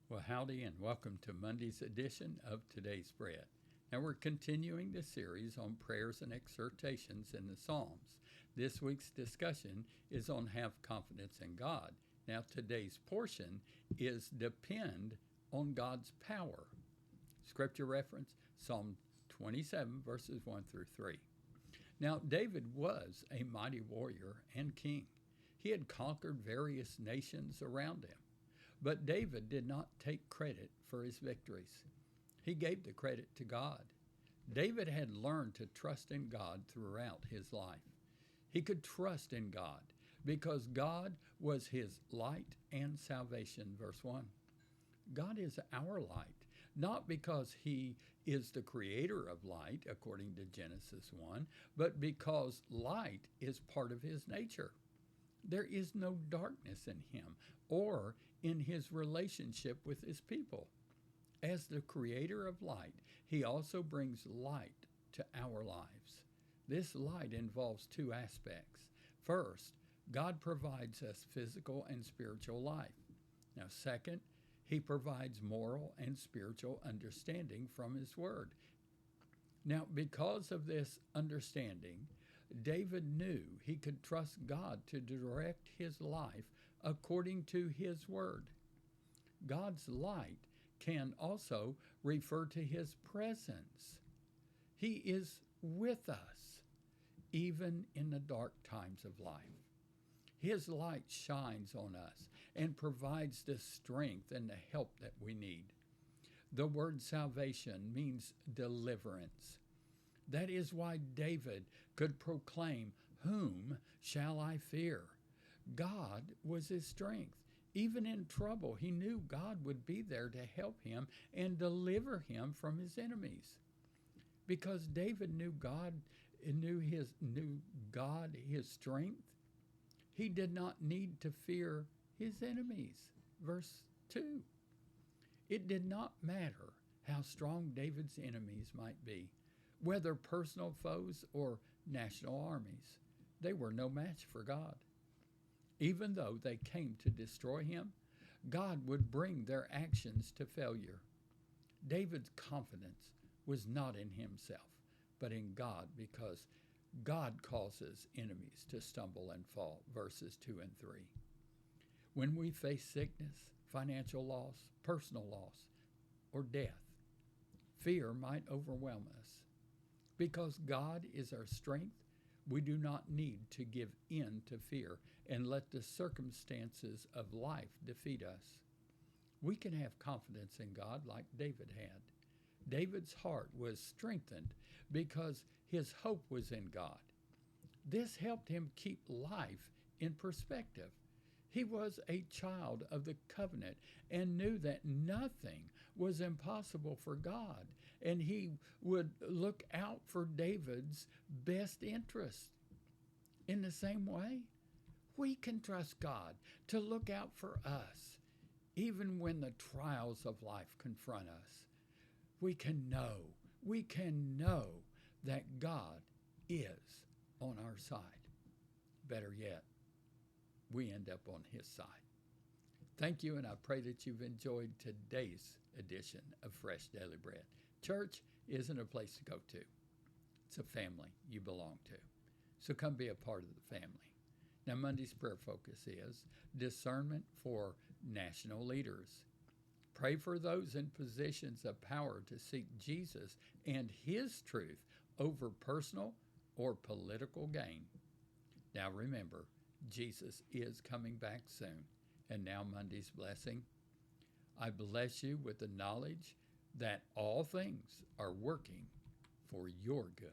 Well, howdy, and welcome to Monday's edition of Today's Bread. Now, we're continuing the series on prayers and exhortations in the Psalms. This week's discussion is on Have Confidence in God. Now, today's portion is Depend on God's Power. Scripture reference, Psalm 27, verses 1 through 3. Now, David was a mighty warrior and king. He had conquered various nations around him. But David did not take credit for his victories. He gave the credit to God. David had learned to trust in God throughout his life. He could trust in God because God was his light and salvation. Verse 1. God is our light, not because he is the creator of light, according to Genesis 1, but because light is part of his nature. There is no darkness in him or in his relationship with his people. As the creator of light, he also brings light to our lives. This light involves two aspects. First, God provides us physical and spiritual life. Now, second, he provides moral and spiritual understanding from his word. Now, because of this understanding, David knew he could trust God to direct his life according to his word. God's light can also refer to his presence. He is with us, even in the dark times of life. His light shines on us and provides the strength and the help that we need. The word salvation means deliverance. That is why David could proclaim, "Whom shall I fear?" God was his strength. Even in trouble, he knew God would be there to help him and deliver him from his enemies. Because David knew God his strength, he did not need to fear his enemies. Verse 2. It did not matter how strong David's enemies might be, whether personal foes or national armies. They were no match for God. Even though they came to destroy him, God would bring their actions to failure. David's confidence was not in himself, but in God, because God causes enemies to stumble and fall. Verses 2 and 3. When we face sickness, financial loss, personal loss, or death, fear might overwhelm us. Because God is our strength, we do not need to give in to fear and let the circumstances of life defeat us. We can have confidence in God like David had. David's heart was strengthened because his hope was in God. This helped him keep life in perspective. He was a child of the covenant and knew that nothing was impossible for God, and he would look out for David's best interest. In the same way, we can trust God to look out for us, even when the trials of life confront us. We can know that God is on our side. Better yet, we end up on his side. Thank you, and I pray that you've enjoyed today's edition of Fresh Daily Bread. Church isn't a place to go to. It's a family you belong to. So come be a part of the family. Now, Monday's prayer focus is discernment for national leaders. Pray for those in positions of power to seek Jesus and his truth over personal or political gain. Now remember, Jesus is coming back soon. And now Monday's blessing. I bless you with the knowledge that all things are working for your good.